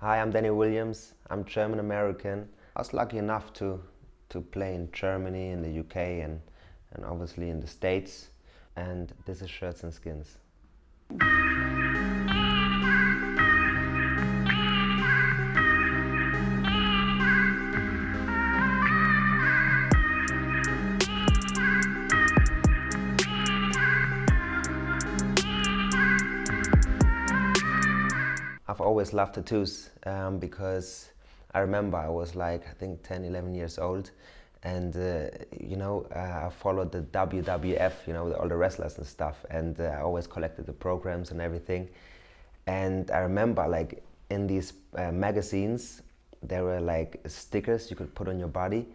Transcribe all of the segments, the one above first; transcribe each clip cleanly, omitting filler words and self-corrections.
Hi, I'm Danny Williams. I'm German American. I was lucky enough to play in Germany, in the UK, and obviously in the States. And this is Shirts and Skins. I've always loved tattoos because I remember I was like, I think 10, 11 years old. And, I followed the WWF, all the wrestlers and stuff. And I always collected the programs and everything. And I remember like in these magazines, there were like stickers you could put on your body.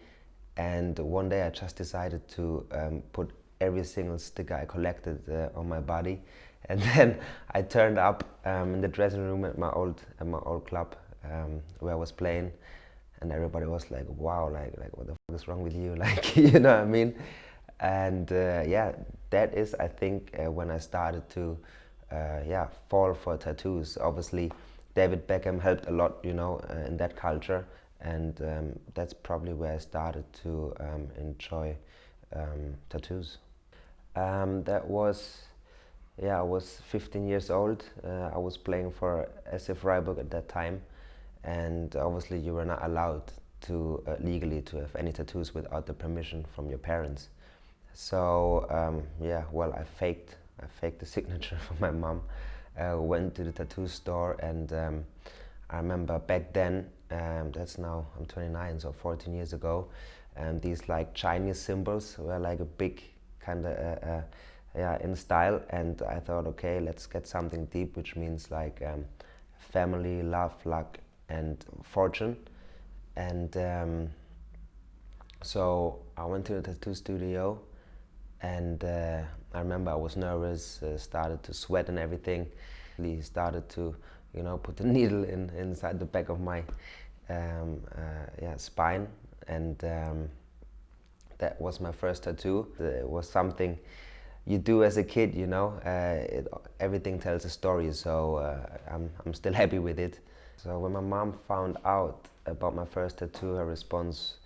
And one day I just decided to put every single sticker I collected on my body. And then I turned up in the dressing room at my old club where I was playing, and everybody was like, "Wow, like what the fuck is wrong with you?" Like, you know what I mean? And that is, I think, when I started to fall for tattoos. Obviously, David Beckham helped a lot, in that culture, and that's probably where I started to enjoy tattoos. That was, I was 15 years old. I was playing for SC Freiburg at that time, and obviously you were not allowed to legally to have any tattoos without the permission from your parents. So I faked the signature from my mom. Went to the tattoo store, and I remember back then. That's now I'm 29, so 14 years ago. And these like Chinese symbols were like a big kind of in style, and I thought, okay, let's get something deep, which means like family, love, luck, and fortune. And so I went to the tattoo studio, and I remember I was nervous, started to sweat and everything. He started to, put the needle inside the back of my spine, and that was my first tattoo. It was something you do as a kid, everything tells a story, so I'm still happy with it. So when my mom found out about my first tattoo, her response,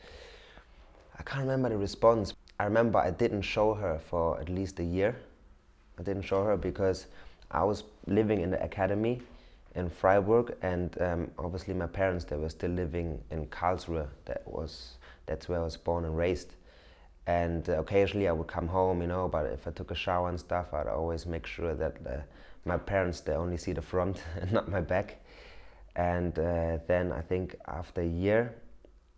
I can't remember the response. I remember I didn't show her for at least a year. I didn't show her because I was living in the academy in Freiburg, and obviously my parents, they were still living in Karlsruhe. That's where I was born and raised. And occasionally I would come home, but if I took a shower and stuff, I'd always make sure that my parents, they only see the front and not my back. And then I think after a year,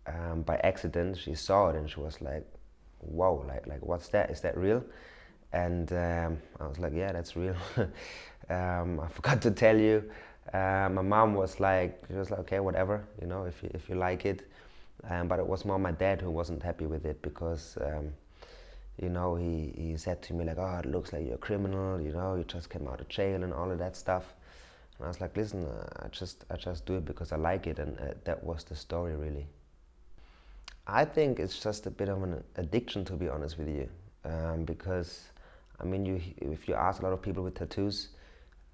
by accident, she saw it and she was like, "Whoa, like what's that? Is that real?" And I was like, "Yeah, that's real." I forgot to tell you. My mom was like, "Okay, whatever, if you like it." But it was more my dad who wasn't happy with it because, he said to me like, "Oh, it looks like you're a criminal, you just came out of jail and all of that stuff." And I was like, "Listen, I just do it because I like it," and that was the story really. I think it's just a bit of an addiction, to be honest with you, because I mean, if you ask a lot of people with tattoos,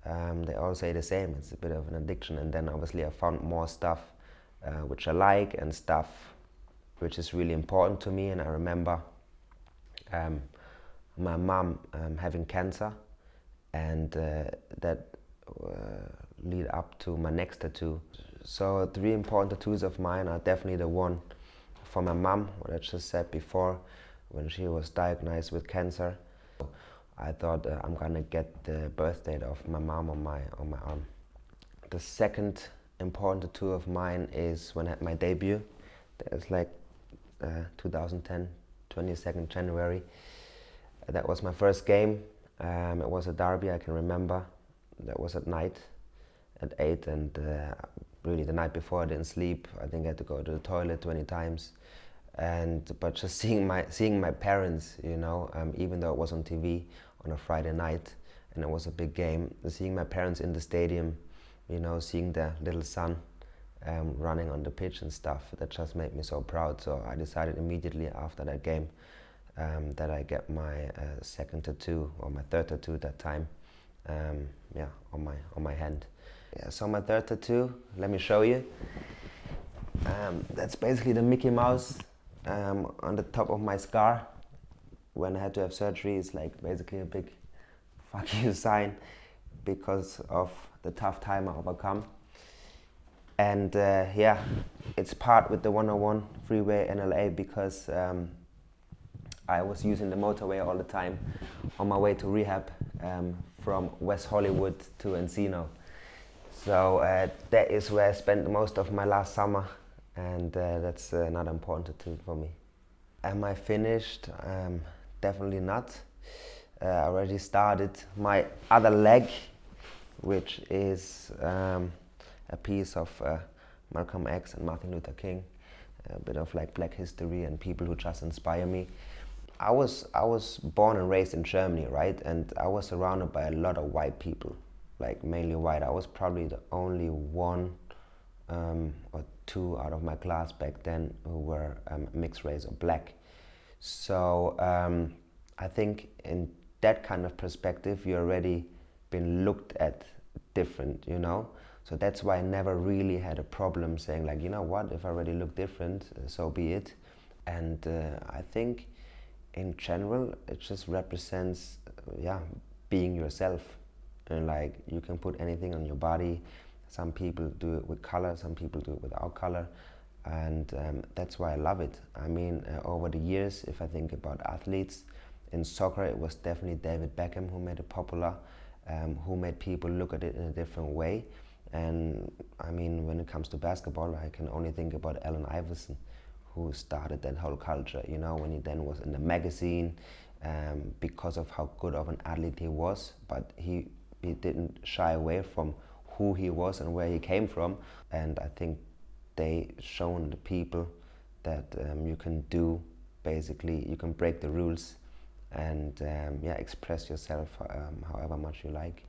they all say the same. It's a bit of an addiction, and then obviously I found more stuff which I like and stuff which is really important to me. And I remember my mom having cancer, and that lead up to my next tattoo. So three important tattoos of mine are definitely the one for my mom, what I just said before, when she was diagnosed with cancer. I thought I'm gonna get the birth date of my mom on my arm. The second important tattoo of mine is when I had my debut. That's like 2010, 22nd January. That was my first game. It was a derby, I can remember. That was at night, at 8, and really the night before I didn't sleep. I think I had to go to the toilet 20 times. But just seeing my parents, even though it was on TV on a Friday night and it was a big game, seeing my parents in the stadium, seeing their little son running on the pitch and stuff, that just made me so proud. So I decided immediately after that game that I get my second tattoo, or my third tattoo at that time, on my hand. Yeah, so my third tattoo, let me show you. That's basically the Mickey Mouse on the top of my scar. When I had to have surgery, it's like basically a big fuck you sign because of the tough time I overcome. And yeah, it's part with the 101 freeway in LA because I was using the motorway all the time on my way to rehab from West Hollywood to Encino. So that is where I spent most of my last summer, and that's another important tattoo for me. Am I finished? Definitely not. I already started my other leg, which is a piece of Malcolm X and Martin Luther King, a bit of like Black history and people who just inspire me. I was born and raised in Germany, right? And I was surrounded by a lot of white people, like mainly white. I was probably the only one or two out of my class back then who were mixed race or black. So I think in that kind of perspective, you already been looked at different, you know. So that's why I never really had a problem saying like, you know what, if I already look different, so be it. And I think in general, it just represents, yeah, being yourself. And like you can put anything on your body. Some people do it with color, some people do it without color, and that's why I love it. I mean, over the years, if I think about athletes in soccer, it was definitely David Beckham who made it popular, who made people look at it in a different way. And I mean, when it comes to basketball, I can only think about Allen Iverson, who started that whole culture, you know, when he then was in the magazine because of how good of an athlete he was, but he didn't shy away from who he was and where he came from. And I think they shown the people that you can do, basically, you can break the rules and yeah, express yourself however much you like.